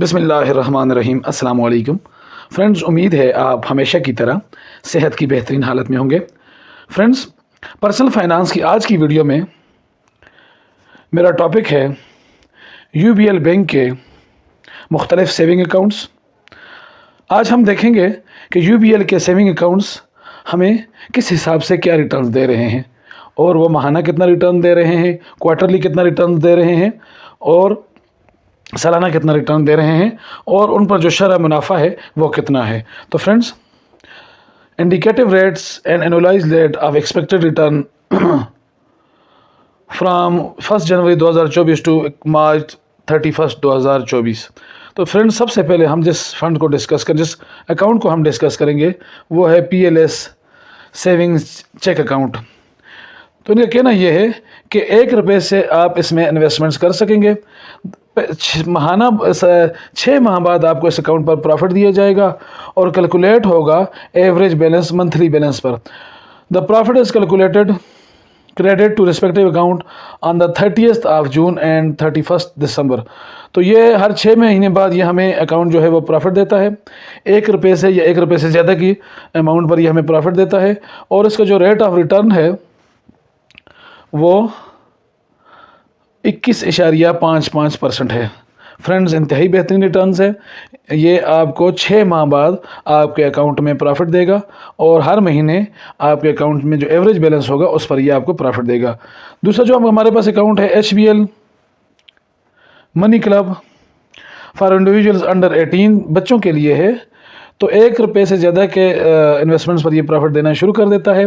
बिस्मिल्लाहिर्रहमानिर्रहीम। अस्सलाम वालेकुम फ्रेंड्स, उम्मीद है आप हमेशा की तरह सेहत की बेहतरीन हालत में होंगे। फ्रेंड्स, पर्सनल फाइनेंस की आज की वीडियो में मेरा टॉपिक है यूबीएल बैंक के मुख्तलिफ सेविंग अकाउंट्स। आज हम देखेंगे कि यूबीएल के सेविंग अकाउंट्स हमें किस हिसाब से क्या रिटर्न दे रहे हैं और वो माहाना कितना रिटर्न दे रहे हैं, क्वार्टरली कितना रिटर्न दे रहे हैं और सालाना कितना रिटर्न दे रहे हैं और उन पर जो शरह मुनाफा है वो कितना है। तो friends, indicative rates and annualised rate of expected return from 1 January 2024 to March 31 2024। तो फ्रेंड्स, सबसे पहले हम जिस फंड को डिस्कस कर जिस अकाउंट को हम डिस्कस करेंगे वो है पीएलएस सेविंग्स चेक अकाउंट। तो इनका कहना यह है कि 1 रुपये से आप इसमें इन्वेस्टमेंट्स कर सकेंगे। माहाना 6 माह बाद आपको इस अकाउंट पर प्रॉफिट दिया जाएगा और कैलकुलेट होगा एवरेज बैलेंस मंथली बैलेंस पर। The profit is calculated credit to respective account on the 30th of June and 31st December. तो ये हर 6 महीने बाद ये हमें अकाउंट जो है वो प्रॉफिट देता है। 1 रुपये से या 1 रुपये से ज़्यादा की अमाउंट पर ये हमें प्रॉफिट देता है और इसका जो रेट ऑफ रिटर्न है वो 21.55% है। फ्रेंड्स, इंतहाई बेहतरीन रिटर्न्स है। ये आपको 6 माह बाद आपके अकाउंट में प्रॉफिट देगा और हर महीने आपके अकाउंट में जो एवरेज बैलेंस होगा उस पर ये आपको प्रॉफिट देगा। दूसरा जो हमारे पास अकाउंट है HBL money club for individuals under 18, बच्चों के लिए है। तो 1 रुपये से ज़्यादा के इन्वेस्टमेंट्स पर ये प्रॉफिट देना शुरू कर देता है।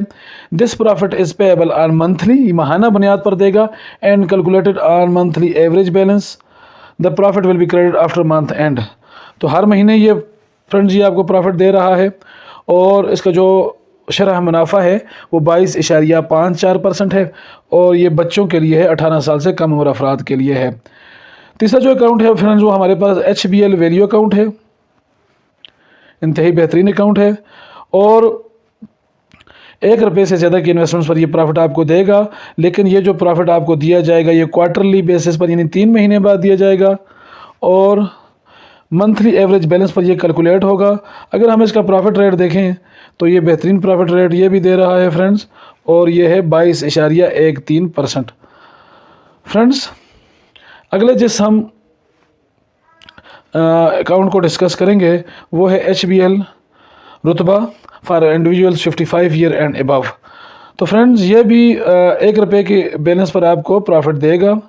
This profit is payable on monthly, माहाना बुनियाद पर देगा and calculated on monthly average balance. The profit will be credit after month end. तो हर महीने ये फ्रेंड्स ये आपको प्रॉफिट दे रहा है और इसका जो शरह मुनाफा है वो 22.54% है और ये बच्चों के लिए है, 18 साल से कम उम्र अफराद के लिए है। तीसरा जो अकाउंट है फ्रेंड्स वो हमारे पास HBL वैल्यू अकाउंट है। इंतहाई बेहतरीन अकाउंट है और 1 रुपये से ज़्यादा की इन्वेस्टमेंट्स पर ये प्रॉफिट आपको देगा, लेकिन ये जो प्रॉफिट आपको दिया जाएगा ये क्वार्टरली बेसिस पर यानी 3 महीने बाद दिया जाएगा और मंथली एवरेज बैलेंस पर ये कैलकुलेट होगा। अगर हम इसका प्रॉफिट रेट देखें तो ये बेहतरीन प्रॉफिट रेट ये भी दे रहा है फ्रेंड्स और ये है 22.13%। फ्रेंड्स, अगले जिस हम अकाउंट को डिस्कस करेंगे वो है HBL रुतबा for individuals 55 year and above. तो फ्रेंड्स, ये भी 1 रुपये के बैलेंस पर आपको प्रॉफिट देगा।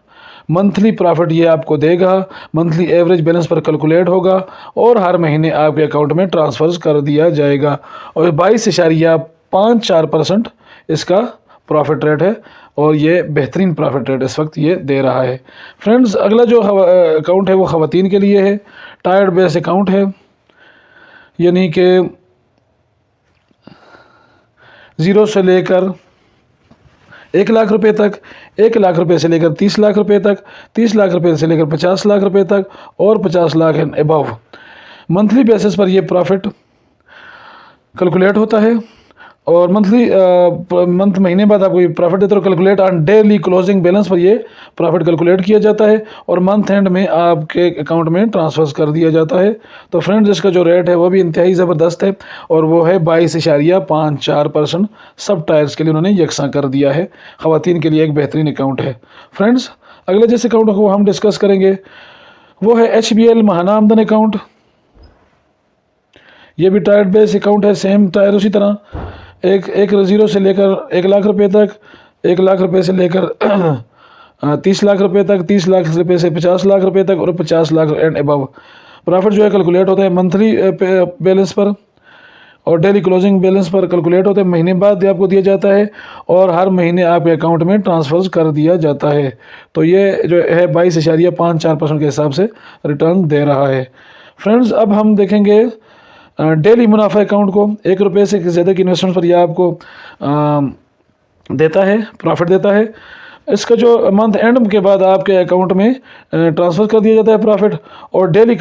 मंथली प्रॉफिट ये आपको देगा, मंथली एवरेज बैलेंस पर कैलकुलेट होगा और हर महीने आपके अकाउंट में ट्रांसफ़र कर दिया जाएगा और 22.54% इसका प्रॉफिट रेट है और ये बेहतरीन प्रॉफिट रेट इस वक्त ये दे रहा है। फ्रेंड्स, अगला जो अकाउंट है वो ख़वातीन के लिए है। टायर्ड बेस अकाउंट है, यानी कि 0 से लेकर 1 लाख रुपए तक, 1 लाख रुपए से लेकर 30 लाख रुपए तक, 30 लाख रुपए से लेकर 50 लाख रुपए तक और 50 lakh and above. Monthly basis पर ये प्रॉफिट कैलकुलेट होता है और मंथ महीने बाद आपको ये प्रॉफिट देता है। Calculate on daily closing balance पर ये प्रॉफिट कैलकुलेट किया जाता है और मंथ एंड में आपके अकाउंट में ट्रांसफर कर दिया जाता है। तो फ्रेंड्स, इसका जो रेट है वो भी इंतहाई ज़बरदस्त है और वो है 22.54%। सब टायर्स के लिए उन्होंने यकसा कर दिया है। ख़वातीन के लिए एक बेहतरीन अकाउंट है। फ्रेंड्स, अगले जिस अकाउंट को हम डिस्कस करेंगे वो है HBL महाना आमदन अकाउंट। ये भी टायर बेस अकाउंट है, सेम टायर उसी तरह 0 से लेकर 1 लाख रुपए तक, 1 लाख रुपए से लेकर 30 लाख रुपए तक, 30 लाख रुपए से 50 लाख रुपए तक और 50 लाख एंड अबव। प्रॉफिट जो है कैलकुलेट होता है मंथली बैलेंस पर और डेली क्लोजिंग बैलेंस पर कैलकुलेट होता है। महीने बाद आपको दिया जाता है और हर महीने आपके अकाउंट में ट्रांसफ़र कर दिया जाता है। तो ये जो है 22.54% के हिसाब से रिटर्न दे रहा है। फ्रेंड्स, अब हम देखेंगे डेली मुनाफा अकाउंट को। 1 रुपये से ज़्यादा की इन्वेस्टमेंट पर यह आपको देता है, प्रॉफिट देता है। इसका जो मंथ एंड के बाद आपके अकाउंट में ट्रांसफ़र कर दिया जाता है प्रॉफिट और डेली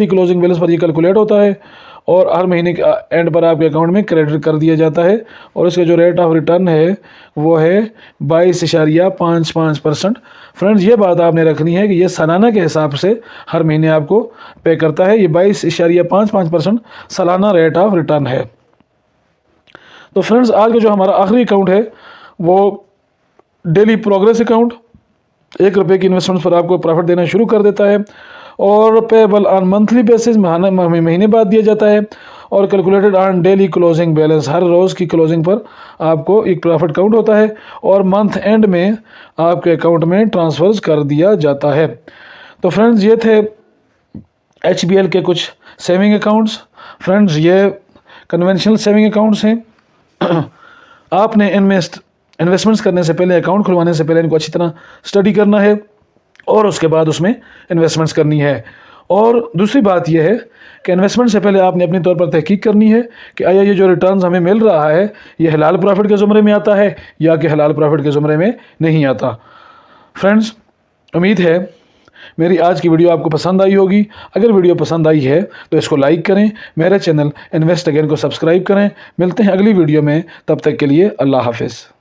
क्लोजिंग बैलेंस पर ये कैलकुलेट होता है और हर महीने के एंड पर आपके अकाउंट में क्रेडिट कर दिया जाता है। और इसका जो रेट ऑफ रिटर्न है वो है 22.55%। फ्रेंड्स, ये बात आपने रखनी है कि ये सालाना के हिसाब से हर महीने आपको पे करता है। ये 22.55% सालाना रेट ऑफ रिटर्न है। तो फ्रेंड्स, आज का जो हमारा आखिरी अकाउंट है वो डेली प्रोग्रेस अकाउंट, 1 रुपये की इन्वेस्टमेंट पर आपको प्रॉफिट देना शुरू कर देता है और पेबल ऑन मंथली बेसिस, महीने बाद दिया जाता है और calculated on daily closing balance, हर रोज़ की क्लोजिंग पर आपको एक प्रॉफिट काउंट होता है और मंथ एंड में आपके अकाउंट में ट्रांसफर्स कर दिया जाता है। तो फ्रेंड्स, ये थे HBL के कुछ सेविंग अकाउंट्स। फ्रेंड्स, ये कन्वेंशनल सेविंग अकाउंट्स हैं। आपने इन्वेस्टमेंट्स करने से पहले, अकाउंट खुलवाने से पहले इनको अच्छी तरह स्टडी करना है और उसके बाद उसमें इन्वेस्टमेंट्स करनी है। और दूसरी बात यह है कि इन्वेस्टमेंट से पहले आपने अपनी तौर पर तहकीक करनी है कि आया ये जो रिटर्न्स हमें मिल रहा है ये हलाल प्रॉफिट के ज़ुमरे में आता है या कि हलाल प्रॉफिट के ज़ुमरे में नहीं आता। फ्रेंड्स, उम्मीद है मेरी आज की वीडियो आपको पसंद आई होगी। अगर वीडियो पसंद आई है तो इसको लाइक करें, मेरे चैनल इन्वेस्ट अगेन को सब्सक्राइब करें। मिलते हैं अगली वीडियो में, तब तक के लिए अल्लाह हाफिज़।